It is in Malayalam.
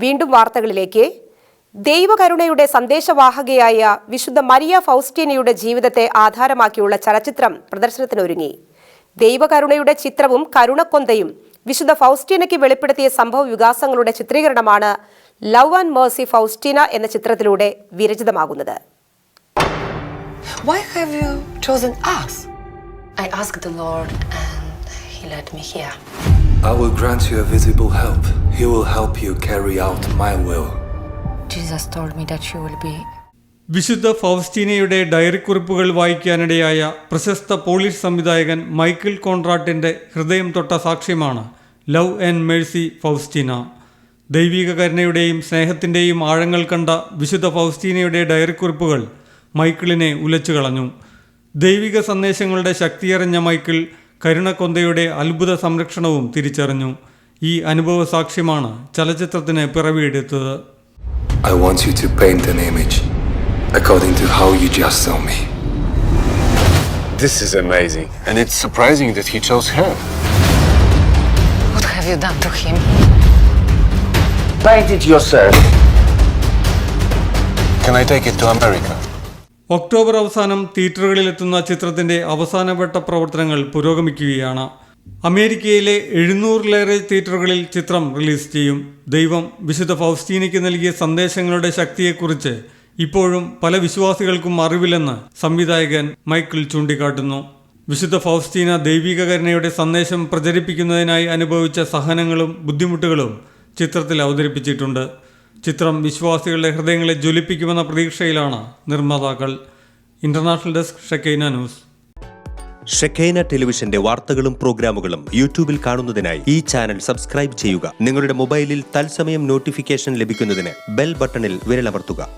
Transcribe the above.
വീണ്ടും വാർത്തകളിലേക്ക്. ദൈവകരുണയുടെ സന്ദേശവാഹകയായ വിശുദ്ധ മരിയ ഫൗസ്റ്റീനയുടെ ജീവിതത്തെ ആധാരമാക്കിയുള്ള ചലച്ചിത്രം പ്രദർശനത്തിനൊരുങ്ങി. ദൈവകരുണയുടെ ചിത്രവും കരുണക്കൊന്തയും വിശുദ്ധ ഫൗസ്റ്റീനയ്ക്ക് വെളിപ്പെടുത്തിയ സംഭവ വികാസങ്ങളുടെ ചിത്രീകരണമാണ് ലവ് ആൻഡ് മേഴ്സി ഫൗസ്റ്റീന എന്ന ചിത്രത്തിലൂടെ വിരചിതമാകുന്നത്. Why have you chosen us? I asked the Lord and He led me here. I will grant you a visible help. He will help you carry out my will. Jesus told me that you will be. വിശുദ്ധ ഫൗസ്റ്റീനയുടെ ഡയറിക്കുറിപ്പുകൾ വായിക്കാനിടയായ പ്രശസ്ത പോളിഷ് സംവിധായകൻ മൈക്കിൾ കോൺറാഡിന്റെ ഹൃദയം തൊട്ട സാക്ഷ്യമാണ് ലവ് ആൻഡ് മേഴ്സി ഫൗസ്റ്റീന. ദൈവിക കരുണയുടെയും സ്നേഹത്തിൻ്റെയും ആഴങ്ങൾ കണ്ട വിശുദ്ധ ഫൗസ്റ്റീനയുടെ ഡയറിക്കുറിപ്പുകൾ മൈക്കിളിനെ ഉലച്ചു കളഞ്ഞു. ദൈവിക സന്ദേശങ്ങളുടെ ശക്തിയറിഞ്ഞ മൈക്കിൾ കരുണക്കൊന്തയുടെ അത്ഭുത സംരക്ഷണവും തിരിച്ചറിഞ്ഞു. ഈ അനുഭവ സാക്ഷ്യമാണ് ചലച്ചിത്രത്തിന് പിറവിയെടുത്തത്. I want you to paint an image according to how you just saw me. This is amazing, and it's surprising that he chose her. What have you done to him? Paint it yourself. Can I take it to America? October അവസാനം തിയേറ്ററുകളിലെത്തുന്ന ചിത്രത്തിന്റെ അവസാനവട്ട പ്രവർത്തനങ്ങൾ പുരോഗമിക്കുകയാണ്. അമേരിക്കയിലെ 700-ലേറെ തിയേറ്ററുകളിൽ ചിത്രം റിലീസ് ചെയ്യും. ദൈവം വിശുദ്ധ ഫൗസ്റ്റീനയ്ക്ക് നൽകിയ സന്ദേശങ്ങളുടെ ശക്തിയെക്കുറിച്ച് ഇപ്പോഴും പല വിശ്വാസികൾക്കും അറിവില്ലെന്ന് സംവിധായകൻ മൈക്കിൾ ചൂണ്ടിക്കാട്ടുന്നു. വിശുദ്ധ ഫൗസ്റ്റീന ദൈവിക കരുണയുടെ സന്ദേശം പ്രചരിപ്പിക്കുന്നതിനായി അനുഭവിച്ച സഹനങ്ങളും ബുദ്ധിമുട്ടുകളും ചിത്രത്തിൽ അവതരിപ്പിച്ചിട്ടുണ്ട്. ചിത്രം വിശ്വാസികളുടെ ഹൃദയങ്ങളെ ജ്വലിപ്പിക്കുമെന്ന പ്രതീക്ഷയിലാണ് നിർമ്മാതാക്കൾ. International desk, Shekinah news. Shekinah ടെലിവിഷന്റെ വാർത്തകളും പ്രോഗ്രാമുകളും യൂട്യൂബിൽ കാണുന്നതിനായി ഈ ചാനൽ സബ്സ്ക്രൈബ് ചെയ്യുക. നിങ്ങളുടെ മൊബൈലിൽ തത്സമയം നോട്ടിഫിക്കേഷൻ ലഭിക്കുന്നതിന് ബെൽ ബട്ടണിൽ വിരലമർത്തുക.